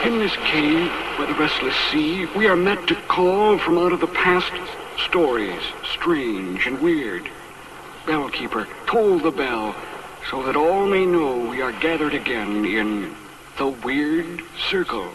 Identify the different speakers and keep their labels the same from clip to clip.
Speaker 1: In this cave, by the restless sea, we are met to call from out of the past stories, strange and weird. Bellkeeper, toll the bell, so that all may know we are gathered again in the Weird Circle.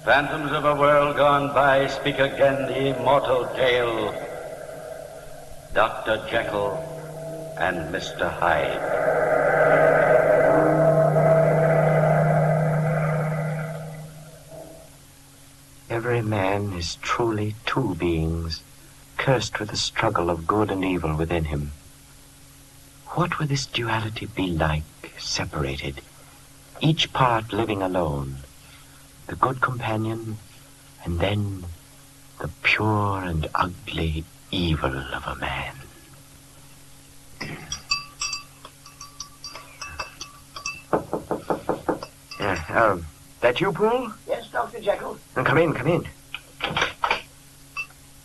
Speaker 2: Phantoms of a world gone by speak again the immortal tale. Dr. Jekyll and Mr. Hyde.
Speaker 3: Every man is truly two beings, cursed with the struggle of good and evil within him. What would this duality be like, separated, each part living alone? The good companion, and then the pure and ugly evil of a man. That you, Poole?
Speaker 4: Yes, Dr. Jekyll.
Speaker 3: Come in.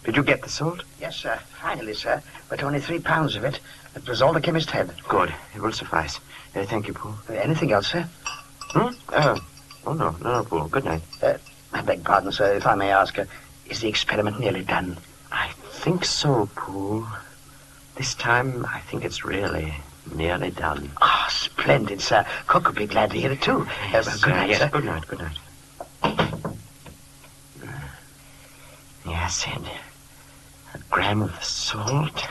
Speaker 3: Did you get the salt?
Speaker 4: Yes, sir. Finally, sir. But only 3 pounds of it. That was all the chemist had.
Speaker 3: Good. It will suffice. Thank you, Poole.
Speaker 4: Anything else, sir?
Speaker 3: Oh, no, Poole. Good night.
Speaker 4: I beg pardon, sir, if I may ask, is the experiment nearly done?
Speaker 3: I think so, Poole. This time, I think it's really nearly done.
Speaker 4: Ah, splendid, sir. Cook would be glad to hear it, too.
Speaker 3: Yes,
Speaker 4: good night,
Speaker 3: yes,
Speaker 4: sir.
Speaker 3: Good night. Yes, and a gram of the salt.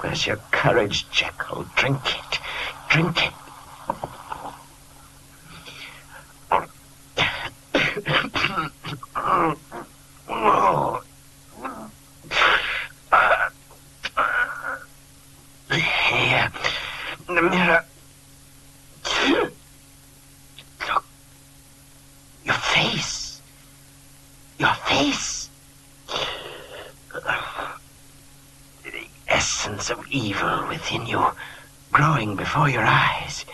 Speaker 3: Where's your courage, Jekyll? Drink it. Here, in the mirror. Look. Your face. The essence of evil within you, growing before your eyes.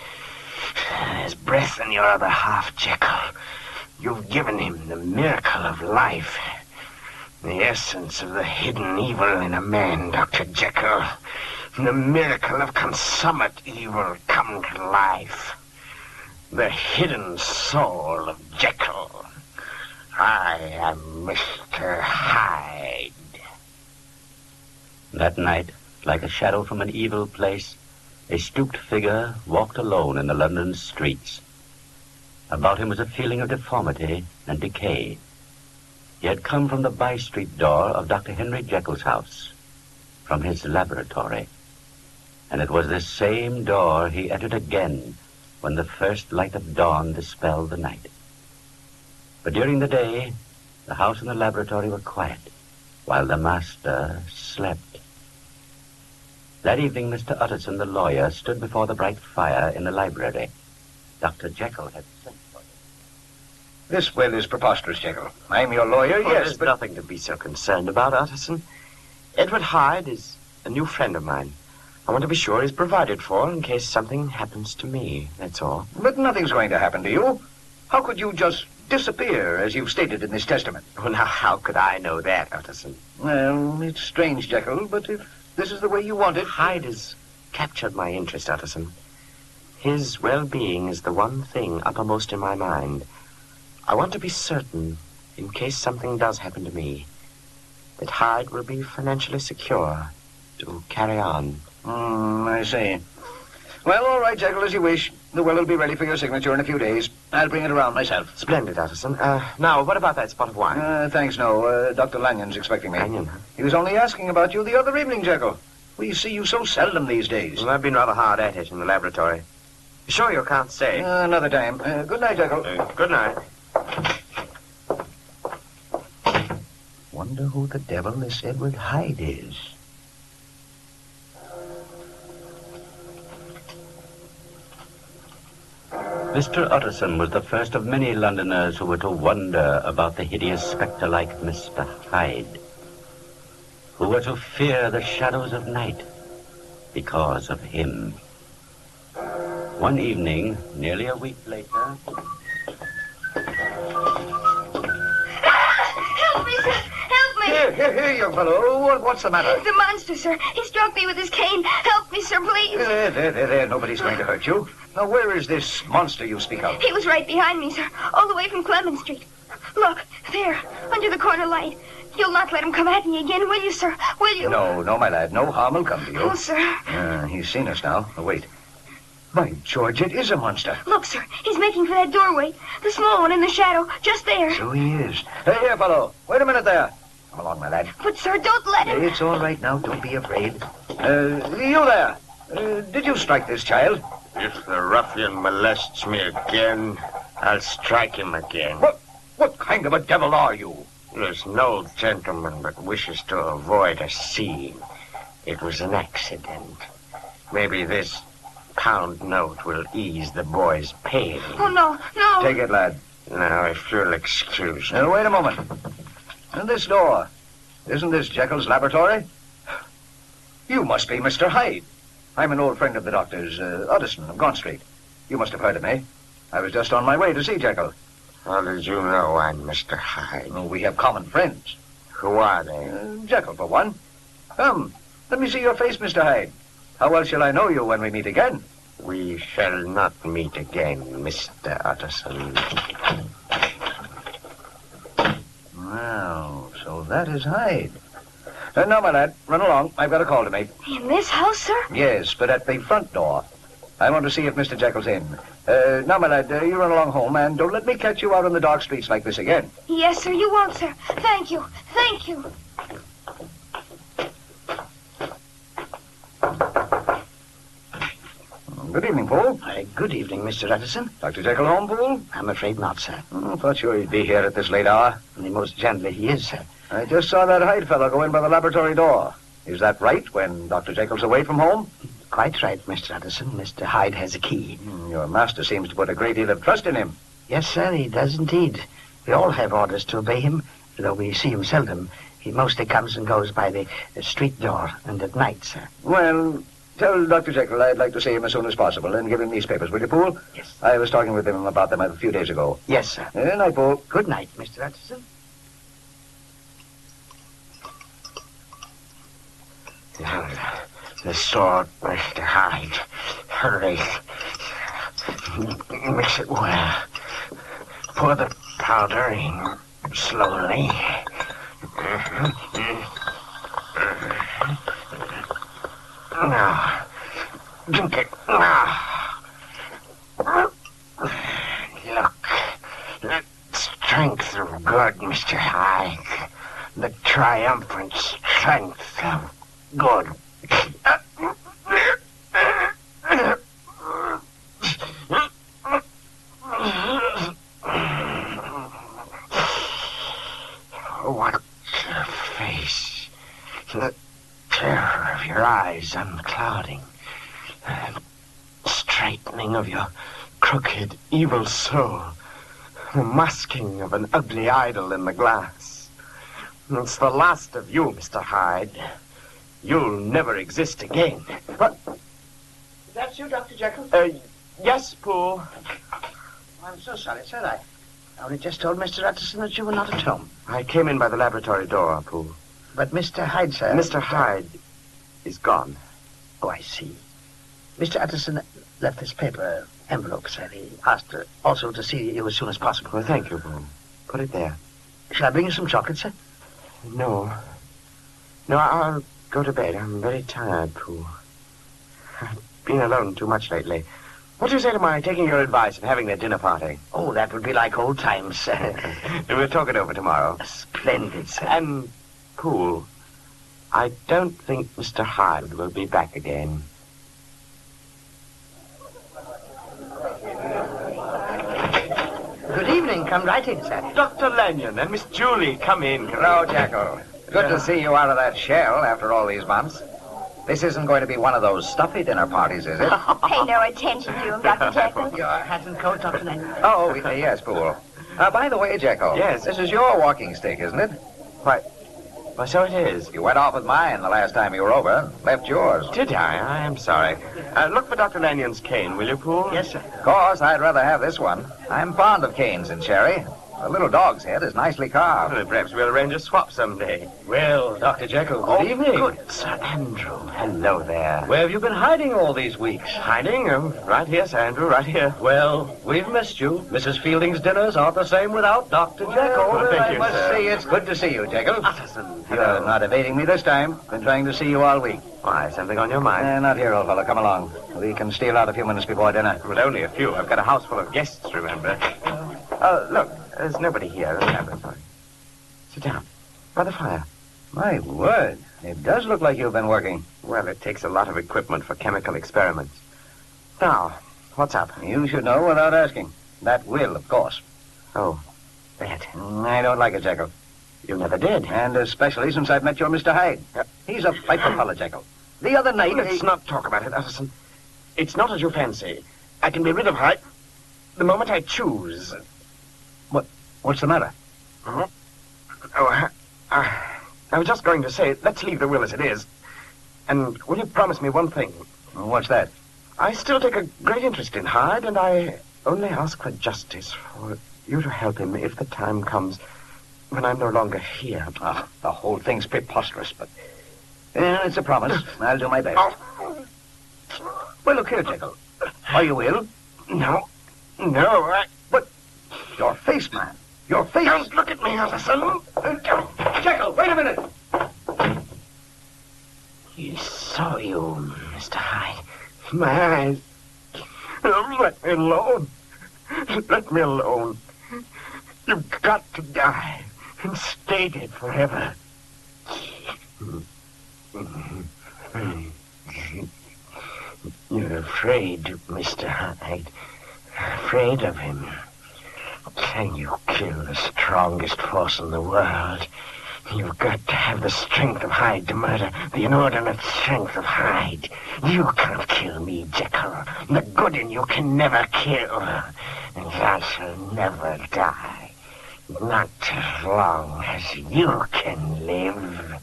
Speaker 3: There's breath in your other half, Jekyll. You've given him the miracle of life. The essence of the hidden evil in a man, Dr. Jekyll. The miracle of consummate evil come to life. The hidden soul of Jekyll. I am Mr. Hyde.
Speaker 2: That night, like a shadow from an evil place, a stooped figure walked alone in the London streets. About him was a feeling of deformity and decay. He had come from the by-street door of Dr. Henry Jekyll's house, from his laboratory. And it was this same door he entered again when the first light of dawn dispelled the night. But during the day, the house and the laboratory were quiet, while the master slept. That evening, Mr. Utterson, the lawyer, stood before the bright fire in the library. Dr. Jekyll had sent for him.
Speaker 5: This will is preposterous, Jekyll. I'm your lawyer, yes,
Speaker 3: There's
Speaker 5: but...
Speaker 3: nothing to be so concerned about, Utterson. Edward Hyde is a new friend of mine. I want to be sure he's provided for in case something happens to me, that's all.
Speaker 5: But nothing's going to happen to you. How could you just disappear, as you've stated in this testament?
Speaker 3: Well, now, how could I know that, Utterson?
Speaker 5: Well, it's strange, Jekyll, but if this is the way you want it...
Speaker 3: Hyde has captured my interest, Utterson. His well-being is the one thing uppermost in my mind. I want to be certain, in case something does happen to me, that Hyde will be financially secure to carry on.
Speaker 5: I see. Well, all right, Jekyll, as you wish. The will be ready for your signature in a few days. I'll bring it around myself.
Speaker 3: Splendid, Utterson. Now, what about that spot of wine?
Speaker 5: Thanks, no. Dr. Lanyon's expecting me.
Speaker 3: Lanyon, huh?
Speaker 5: He was only asking about you the other evening, Jekyll. We see you so seldom these days.
Speaker 3: Well, I've been rather hard at it in the laboratory. Sure you can't stay?
Speaker 5: Another time. Good night, Jekyll.
Speaker 3: Good night.
Speaker 4: Wonder who the devil this Edward Hyde is.
Speaker 2: Mr. Utterson was the first of many Londoners who were to wonder about the hideous spectre-like Mr. Hyde, who were to fear the shadows of night because of him. One evening, nearly a week later...
Speaker 6: Help me, sir! Help me!
Speaker 5: Here, young fellow. What's the matter?
Speaker 6: The monster, sir. He struck me with his cane. Help me, sir, please.
Speaker 5: There. Nobody's going to hurt you. Now, where is this monster you speak of?
Speaker 6: He was right behind me, sir, all the way from Clement Street. Look, there, under the corner light. You'll not let him come at me again, will you, sir? Will you?
Speaker 5: No, my lad. No harm will come to you.
Speaker 6: Oh, sir.
Speaker 5: He's seen us now. Oh, wait. By George, it is a monster.
Speaker 6: Look, sir, he's making for that doorway. The small one in the shadow, just there.
Speaker 5: So he is. Hey, here, fellow. Wait a minute there. Come along, my lad.
Speaker 6: But, sir, don't let him.
Speaker 4: It's all right now. Don't be afraid.
Speaker 5: You there. Did you strike this child?
Speaker 3: If the ruffian molests me again, I'll strike him again.
Speaker 5: What kind of a devil are you?
Speaker 3: There's no gentleman but wishes to avoid a scene. It was an accident. Maybe this pound note will ease the boy's pain.
Speaker 6: Oh, no.
Speaker 5: Take it, lad.
Speaker 3: Now, if you'll excuse me.
Speaker 5: Wait a moment. And this door. Isn't this Jekyll's laboratory? You must be Mr. Hyde. I'm an old friend of the doctor's, Utterson of Gaunt Street. You must have heard of me. I was just on my way to see Jekyll.
Speaker 3: How did you know I'm Mr. Hyde?
Speaker 5: Oh, we have common friends.
Speaker 3: Who are they?
Speaker 5: Jekyll, for one. Come, let me see your face, Mr. Hyde. How else shall I know you when we meet again?
Speaker 3: We shall not meet again, Mr. Utterson.
Speaker 5: Well, so that is Hyde. Now, my lad, run along. I've got a call to make.
Speaker 6: In this house, sir?
Speaker 5: Yes, but at the front door. I want to see if Mr. Jekyll's in. Now, my lad, you run along home, and don't let me catch you out on the dark streets like this again.
Speaker 6: Yes, sir, you won't, sir. Thank you.
Speaker 5: Good evening, Paul.
Speaker 4: Good evening, Mr. Utterson.
Speaker 5: Dr. Jekyll home, Paul?
Speaker 4: I'm afraid not, sir.
Speaker 5: Thought sure he'd be here at this late hour.
Speaker 4: And most gently he is, sir.
Speaker 5: I just saw that Hyde fellow go in by the laboratory door. Is that right, when Dr. Jekyll's away from home?
Speaker 4: Quite right, Mr. Utterson. Mr. Hyde has a key.
Speaker 5: Your master seems to put a great deal of trust in him.
Speaker 4: Yes, sir, he does indeed. We all have orders to obey him, though we see him seldom. He mostly comes and goes by the street door, and at night, sir.
Speaker 5: Well, tell Dr. Jekyll I'd like to see him as soon as possible, and give him these papers, will you, Poole?
Speaker 4: Yes.
Speaker 5: I was talking with him about them a few days ago.
Speaker 4: Yes, sir.
Speaker 5: Night, Poole.
Speaker 4: Good night, Mr. Utterson.
Speaker 3: The sword, Mr. Hyde. Hurry. Mix it well. Pour the powder in slowly. Now, drink it. Now. Look. The strength of good, Mr. Hyde. The triumphant strength of good. What your face? The terror of your eyes unclouding. Straightening of your crooked, evil soul. The masking of an ugly idol in the glass. It's the last of you, Mr. Hyde. You'll never exist again.
Speaker 4: What? That's you, Dr. Jekyll?
Speaker 3: Yes, Poole.
Speaker 4: I'm so sorry, sir. I only just told Mr. Utterson that you were not at home.
Speaker 3: I came in by the laboratory door, Poole.
Speaker 4: But Mr. Hyde, sir...
Speaker 3: Mr. Hyde is gone.
Speaker 4: Oh, I see. Mr. Utterson left this paper envelope, sir. He asked also to see you as soon as possible.
Speaker 3: Well, thank you, Poole. Put it there.
Speaker 4: Shall I bring you some chocolate, sir?
Speaker 3: No. No, I'll go to bed. I'm very tired, Poole. I've been alone too much lately. What do you say to my taking your advice and having a dinner party?
Speaker 4: Oh, that would be like old times, sir.
Speaker 3: We'll talk it over tomorrow.
Speaker 4: Splendid, sir.
Speaker 3: And, Poole, I don't think Mr. Hyde will be back again.
Speaker 4: Good evening. Come right in, sir.
Speaker 3: Dr. Lanyon and Miss Julie, come in.
Speaker 5: Hello, Jekyll. Good to see you out of that shell after all these months. This isn't going to be one of those stuffy dinner parties, is it?
Speaker 6: Pay no attention to him, Dr. Jekyll.
Speaker 4: Your hat and coat, Dr. Lanyon.
Speaker 5: Oh, yes, Poole. By the way, Jekyll.
Speaker 3: Yes.
Speaker 5: This is your walking stick, isn't it?
Speaker 3: Why, so it is.
Speaker 5: You went off with mine the last time you were over. Left yours.
Speaker 3: Did I? I am sorry. Look for Dr. Lanyon's cane, will you, Poole?
Speaker 4: Yes, sir.
Speaker 5: Of course, I'd rather have this one. I'm fond of canes and Cherry. The little dog's head is nicely carved.
Speaker 3: Well, perhaps we'll arrange a swap someday.
Speaker 7: Well, Dr. Jekyll, good evening.
Speaker 3: Good Sir Andrew. Hello there.
Speaker 7: Where have you been hiding all these weeks?
Speaker 3: Hiding? Right here, Sir Andrew, right here.
Speaker 7: Well, we've missed you. Mrs. Fielding's dinners aren't the same without Dr. Jekyll.
Speaker 3: Well, thank
Speaker 5: I
Speaker 3: you,
Speaker 5: must
Speaker 3: sir.
Speaker 5: say it's good to see you, Jekyll.
Speaker 3: Utterson.
Speaker 5: You're not evading me this time. Been trying to see you all week.
Speaker 3: Why, something on your mind?
Speaker 5: Not here, old fellow. Come along. We can steal out a few minutes before dinner.
Speaker 3: Well, only a few. I've got a house full of guests, remember. Look, there's nobody here in the laboratory. Sit down. By the fire.
Speaker 5: My word. It does look like you've been working.
Speaker 3: Well, it takes a lot of equipment for chemical experiments. Now, what's up?
Speaker 5: You should know without asking. That will, of course.
Speaker 3: Oh, that.
Speaker 5: I don't like it, Jekyll.
Speaker 3: You never did.
Speaker 5: And especially since I've met your Mr. Hyde. He's a frightful fellow, Jekyll. The other night...
Speaker 3: Let's not talk about it, Utterson. It's not as you fancy. I can be rid of Hyde the moment I choose.
Speaker 5: What's the matter?
Speaker 3: Oh, I was just going to say, let's leave the will as it is. And will you promise me one thing?
Speaker 5: What's that?
Speaker 3: I still take a great interest in Hyde, and I only ask for justice, for you to help him if the time comes when I'm no longer here.
Speaker 5: Oh, the whole thing's preposterous, but... it's a promise. I'll do my best.
Speaker 3: Oh.
Speaker 5: Well, look here, Jekyll. Are you ill?
Speaker 3: No,
Speaker 5: But your face, man. Your face.
Speaker 3: Don't look at me, Utterson.
Speaker 5: Jekyll, wait a minute.
Speaker 3: He saw you, Mr. Hyde. My eyes. Let me alone. Let me alone. You've got to die and stay dead forever. You're afraid, Mr. Hyde. Afraid of him. Can you kill the strongest force in the world? You've got to have the strength of Hyde to murder the inordinate strength of Hyde. You can't kill me, Jekyll. The good in you can never kill. And I shall never die. Not as long as you can live.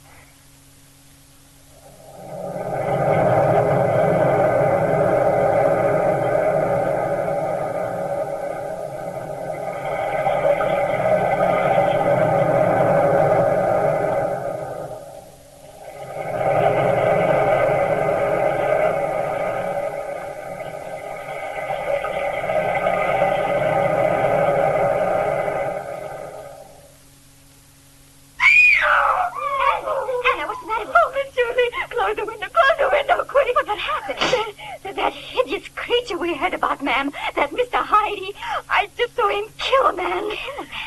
Speaker 6: That Mr. Hyde, I just saw him kill a man.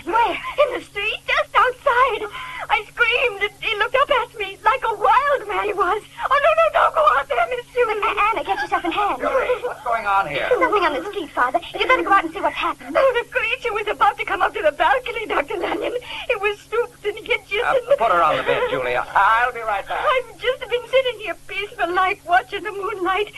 Speaker 6: Where? In the street, just outside. I screamed, and he looked up at me like a wild man he was. Oh, no, don't go out there, Miss Julie.
Speaker 8: Anna, get yourself in hand.
Speaker 5: Julie, what's going on here?
Speaker 8: There's nothing on the street, Father. You better go out and see what's happened.
Speaker 6: Oh, the creature was about to come up to the balcony, Dr. Lanyon. It was stooped and hitches and...
Speaker 5: Put her on the bed, Julia. I'll be right back.
Speaker 6: I've just been sitting here peaceful like watching the moonlight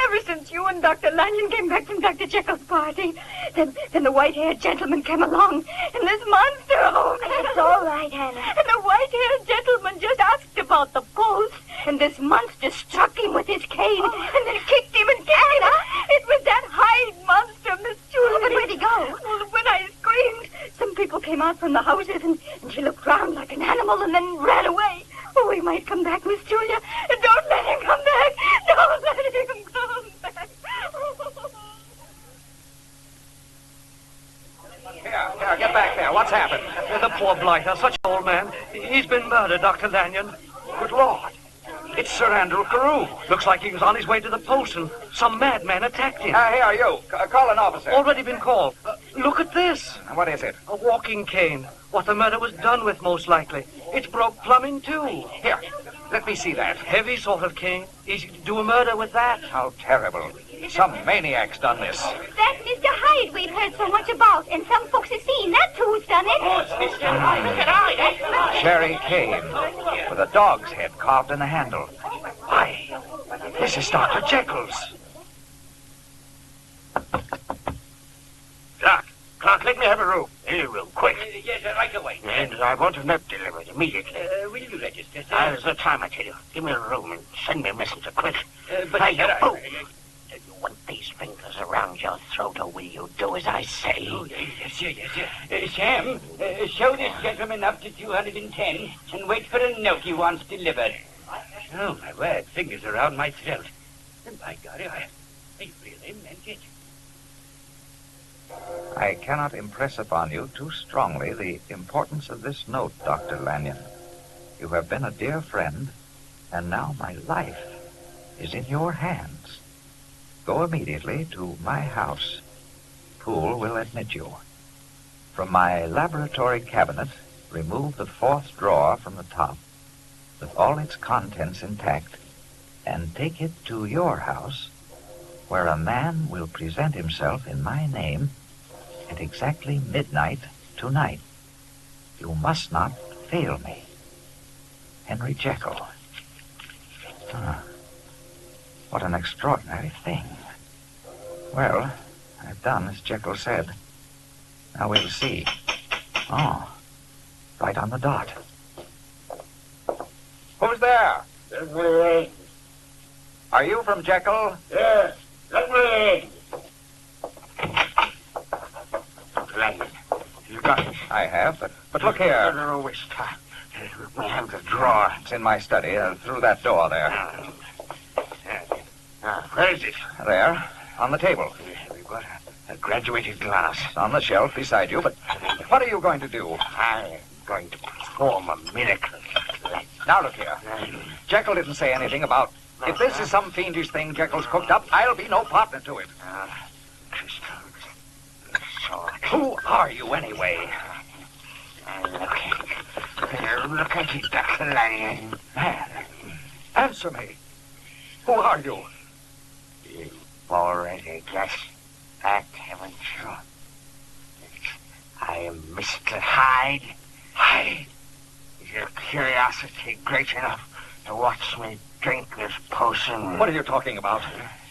Speaker 6: ever since you and Dr. Lanyon came back from Dr. Jekyll's party. Then the white-haired gentleman came along, and this monster... Oh,
Speaker 8: It's all right, Hannah.
Speaker 6: And the white-haired gentleman just asked about the pulse, and this monster struck him with his cane, and then kicked him and kicked him. It was that Hyde monster, Miss Julie.
Speaker 8: But where'd he go?
Speaker 6: Well, when I screamed, some people came out from the houses, and he looked round like an animal and then ran away. Oh, he might come back, Miss Julia. Don't let him come back. Don't let him come back.
Speaker 5: Here, get back there. What's happened?
Speaker 7: The poor blighter, such an old man. He's been murdered, Dr. Lanyon. Good Lord. It's Sir Andrew Carew. Looks like he was on his way to the post and some madman attacked him.
Speaker 5: Here, you. Call an officer.
Speaker 7: Already been called. Look at this.
Speaker 5: What is it?
Speaker 7: A walking cane. What the murder was done with, most likely. It's broke plumb in two.
Speaker 5: Here. Let me see that.
Speaker 7: Heavy sort of cane. Easy to do a murder with that.
Speaker 5: How terrible. Some maniac's done this.
Speaker 8: That's Mr. Hyde we've heard so much about, and some folks have seen. That's who's done it.
Speaker 7: Oh, it's Mr. Hyde. Look at Hyde.
Speaker 5: Cherry cane with a dog's head carved in the handle. Why, this is Dr. Jekyll's.
Speaker 3: Clark, let me have a room. Any room, quick.
Speaker 7: Yes, right away.
Speaker 3: And I want a note delivered immediately.
Speaker 7: Will you register, sir?
Speaker 3: There's the time, I tell you. Give me a room and send me a messenger, quick.
Speaker 7: But
Speaker 3: Hey, you
Speaker 7: sir,
Speaker 3: fool! Do you want these fingers around your throat, or will you do as I say?
Speaker 7: Oh, yes, sir. Sam, show this gentleman up to 210 and wait for a note he wants delivered. Oh, my word, fingers around my throat. And by golly, I really meant it.
Speaker 5: I cannot impress upon you too strongly the importance of this note, Dr. Lanyon. You have been a dear friend, and now my life is in your hands. Go immediately to my house. Poole will admit you. From my laboratory cabinet, remove the 4th drawer from the top, with all its contents intact, and take it to your house, where a man will present himself in my name at exactly midnight tonight. You must not fail me. Henry Jekyll. What an extraordinary thing. Well, I've done as Jekyll said. Now we'll see. Oh, right on the dot. Who's there? Are you from Jekyll?
Speaker 3: Yes, let me in. Lanyon, you got it.
Speaker 5: I have, but look here.
Speaker 3: No, waste time. Let me have the drawer.
Speaker 5: It's in my study, through that door there.
Speaker 3: Where is it?
Speaker 5: There, on the table.
Speaker 3: We've got a graduated glass.
Speaker 5: It's on the shelf beside you, but what are you going to do?
Speaker 3: I'm going to perform a miracle.
Speaker 5: Now look here. Jekyll didn't say anything about... If this is some fiendish thing Jekyll's cooked up, I'll be no partner to it.
Speaker 3: Crystals. Sword.
Speaker 5: Who are you, anyway?
Speaker 3: Look at it, Dr. Lanyon.
Speaker 5: Man, answer me. Who are you?
Speaker 3: You've already guessed that, haven't you? I am Mr. Hyde. Hyde? Is your curiosity great enough to watch me drink this potion?
Speaker 5: What are you talking about?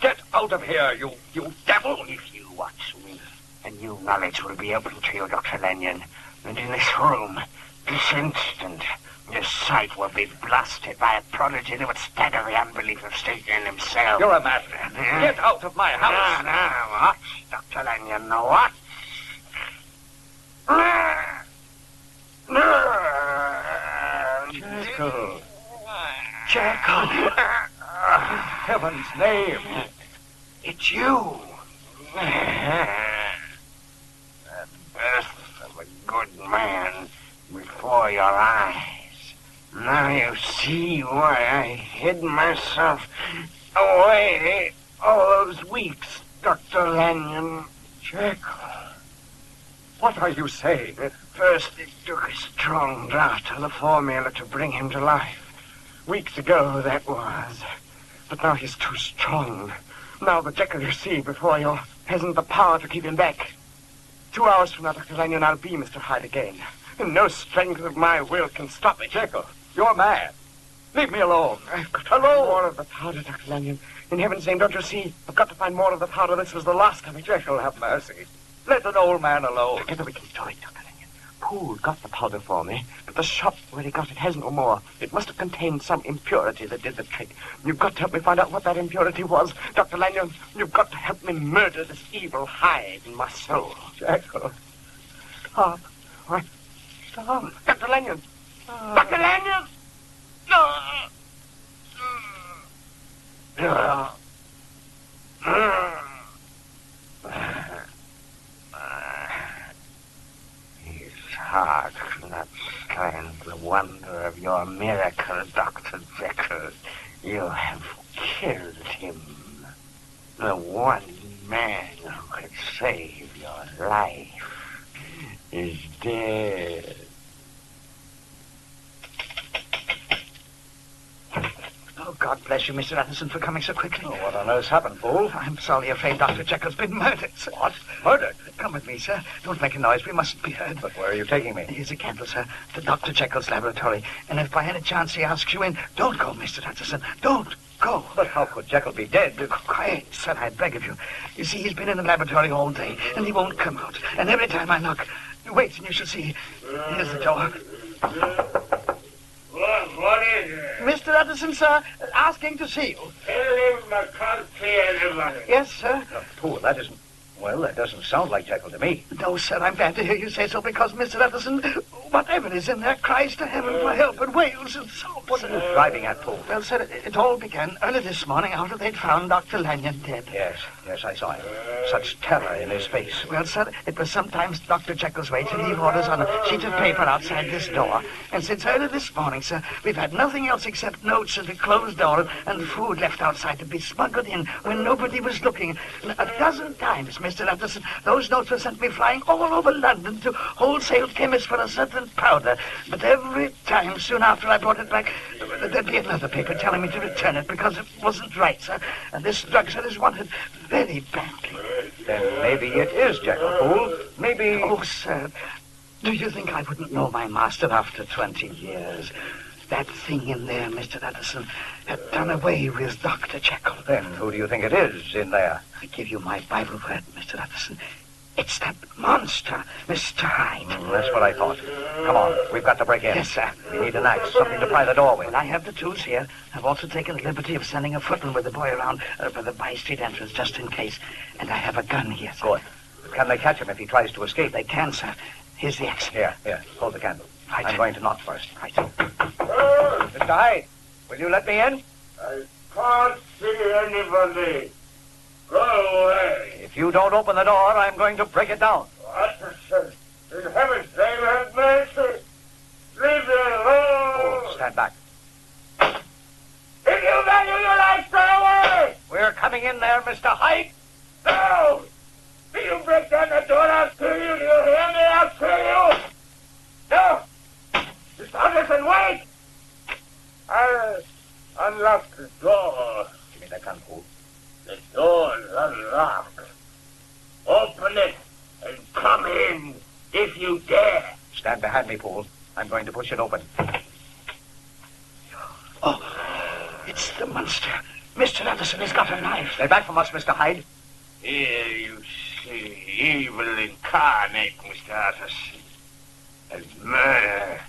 Speaker 5: Get out of here, you devil!
Speaker 3: If you watch me, a new knowledge will be open to you, Dr. Lanyon. And in this room, this instant, your sight will be blasted by a prodigy that would stagger the unbelief of Satan himself.
Speaker 5: You're a madman. Get out of my house.
Speaker 3: No, watch, Dr. Lanyon, watch.
Speaker 5: Jekyll. Jekyll. In heaven's name.
Speaker 3: It's you. The birth of a good man before your eyes. Now you see why I hid myself away all those weeks, Dr. Lanyon.
Speaker 5: Jekyll. What are you saying?
Speaker 3: At first it took a strong draught of the formula to bring him to life. Weeks ago, that was. But now he's too strong. Now the Jekyll you see before you hasn't the power to keep him back. 2 hours from now, Dr. Lanyon, I'll be Mr. Hyde again. And no strength of my will can stop it.
Speaker 5: Jekyll, you're mad. Leave me alone.
Speaker 3: I've got to more of the powder, Dr. Lanyon. In heaven's name, don't you see? I've got to find more of the powder. This was the last of it.
Speaker 5: Jekyll, have mercy. Let an old man alone.
Speaker 3: Together we can do it, Dr. Lanyon. Poole got the powder for me, but the shop where he got it has no more. It must have contained some impurity that did the trick. You've got to help me find out what that impurity was. Dr. Lanyon, you've got to help me murder this evil Hyde in my soul.
Speaker 5: Jekyll.
Speaker 3: Stop. What? Stop. Dr. Lanyon. Dr. Lanyon! His heart cannot stand the wonder of your miracle, Dr. Jekyll. You have killed him. The one man who could save your life is dead.
Speaker 4: God bless you, Mr. Addison, for coming so quickly.
Speaker 5: Oh, what on earth's happened, fool?
Speaker 4: I'm sorely afraid Dr. Jekyll's been murdered, sir.
Speaker 5: What? Murdered?
Speaker 4: Come with me, sir. Don't make a noise. We mustn't be heard.
Speaker 5: But where are you taking me?
Speaker 4: Here's a candle, sir, to Dr. Jekyll's laboratory. And if by any chance he asks you in, don't go, Mr. Addison. Don't go.
Speaker 5: But how could Jekyll be dead?
Speaker 4: Quiet, sir, I beg of you. You see, he's been in the laboratory all day, and he won't come out. And every time I knock, wait, and you shall see. Here's the door.
Speaker 9: What is it?
Speaker 4: Mr. Addison, sir, asking to see you.
Speaker 9: Tell him I can't see anybody.
Speaker 4: Yes, sir.
Speaker 5: Fool, that isn't... Well, that doesn't sound like Jekyll to me.
Speaker 4: No, sir, I'm glad to hear you say so, because Mr. Addison, whatever is in there, cries to heaven for help and wails and sobs.
Speaker 5: What are you driving at, fool?
Speaker 4: Well, sir, it all began early this morning after they'd found Dr. Lanyon dead.
Speaker 5: Yes, I saw him. Such terror in his face.
Speaker 4: Well, sir, it was sometimes Dr. Jekyll's way to leave orders on a sheet of paper outside this door. And since early this morning, sir, we've had nothing else except notes at the closed door and food left outside to be smuggled in when nobody was looking. A dozen times, Mr. Addison, those notes were sent me flying all over London to wholesale chemists for a certain powder. But every time, soon after I brought it back, there'd be another paper telling me to return it because it wasn't right, sir. And this drug, sir, is wanted very badly.
Speaker 5: Then maybe it is Jekyll, fool. Maybe...
Speaker 4: Oh, sir, do you think I wouldn't know my master after 20 years? That thing in there, Mr. Addison, had done away with Dr. Jekyll.
Speaker 5: Then who do you think it is in there?
Speaker 4: I give you my Bible word, Mr. Addison. It's that monster, Mr. Hyde.
Speaker 5: That's what I thought. Come on, we've got to break in.
Speaker 4: Yes, sir.
Speaker 5: We need an axe, something to pry the door with.
Speaker 4: Well, I have the tools here. I've also taken the liberty of sending a footman with the boy around for the by-street entrance, just in case. And I have a gun here, sir.
Speaker 5: Good. Can they catch him if he tries to escape?
Speaker 4: They can, sir. Here's the axe.
Speaker 5: Here, hold the candle.
Speaker 4: Right.
Speaker 5: I'm going to knock first.
Speaker 4: Right.
Speaker 5: Mr. Hyde, will you let me in?
Speaker 9: I can't see anybody. Go away.
Speaker 5: If you don't open the door, I'm going to break it down.
Speaker 9: What the sense? In heaven's name, have mercy. Leave me alone.
Speaker 5: Oh, stand back.
Speaker 9: If you value your life, stay away.
Speaker 5: We're coming in there, Mr. Hyde.
Speaker 9: No. If you break down the door, I'll kill you. Do you hear me? I'll kill you. No. Just Anderson, wait. I'll unlock the door.
Speaker 5: Give me that gun, fool.
Speaker 9: The door's unlocked. Open it and come in if you dare.
Speaker 5: Stand behind me, fool. I'm going to push it open.
Speaker 4: Oh, it's the monster. Mr. Addison has got a knife.
Speaker 5: Stay back from us, Mr. Hyde.
Speaker 9: Here you see evil incarnate, Mr. Addison. And murder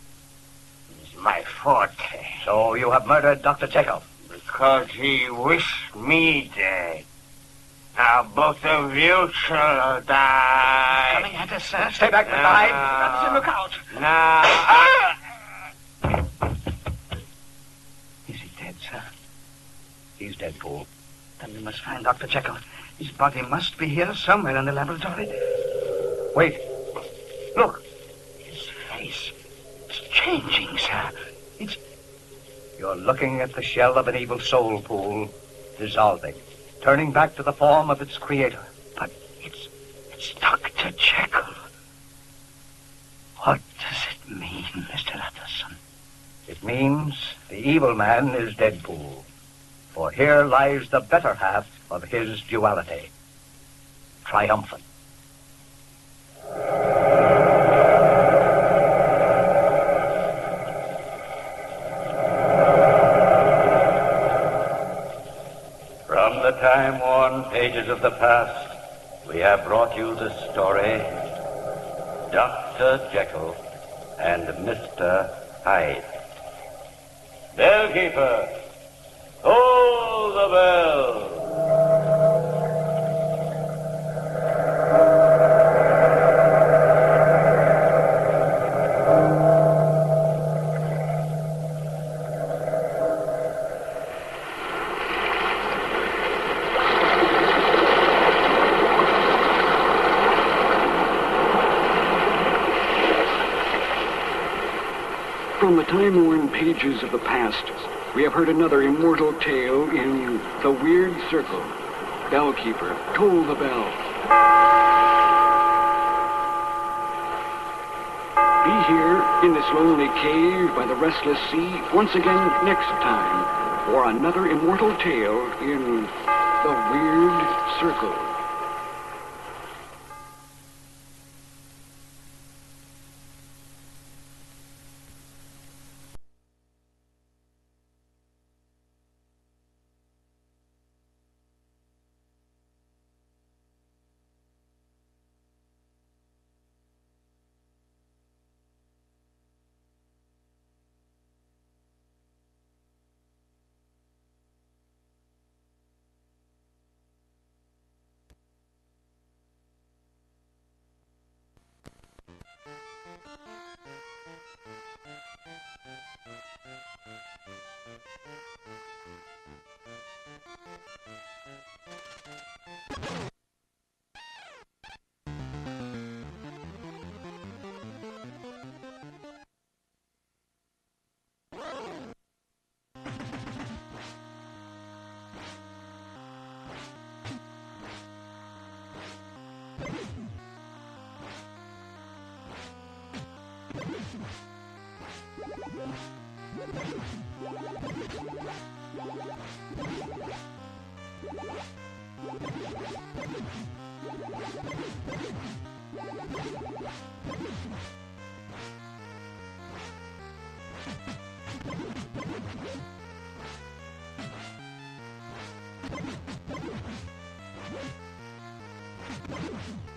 Speaker 9: is my forte.
Speaker 5: So you have murdered Dr. Jekyll.
Speaker 9: Because he wished me dead. Now both of you shall die.
Speaker 4: Coming at us, sir.
Speaker 5: Stay back, Mr. Hyde. Addison, look out.
Speaker 9: Now.
Speaker 4: Is he dead, sir?
Speaker 5: He's dead, fool.
Speaker 4: Then we must find Dr. Jekyll. His body must be here somewhere in the laboratory.
Speaker 5: Wait. Look.
Speaker 4: His face. It's changing, sir.
Speaker 5: You're looking at the shell of an evil soul, fool, dissolving, turning back to the form of its creator.
Speaker 4: But it's Dr. Jekyll. What does it mean, Mr. Addison?
Speaker 5: It means the evil man is dead, fool. For here lies the better half of his duality, triumphant.
Speaker 2: From the time-worn pages of the past, we have brought you the story, Dr. Jekyll and Mr. Hyde. Bellkeeper, toll the bell.
Speaker 1: From the time-worn pages of the past, we have heard another immortal tale in The Weird Circle. Bellkeeper, toll the bell. Be here in this lonely cave by the restless sea once again next time for another immortal tale in The Weird Circle.
Speaker 10: You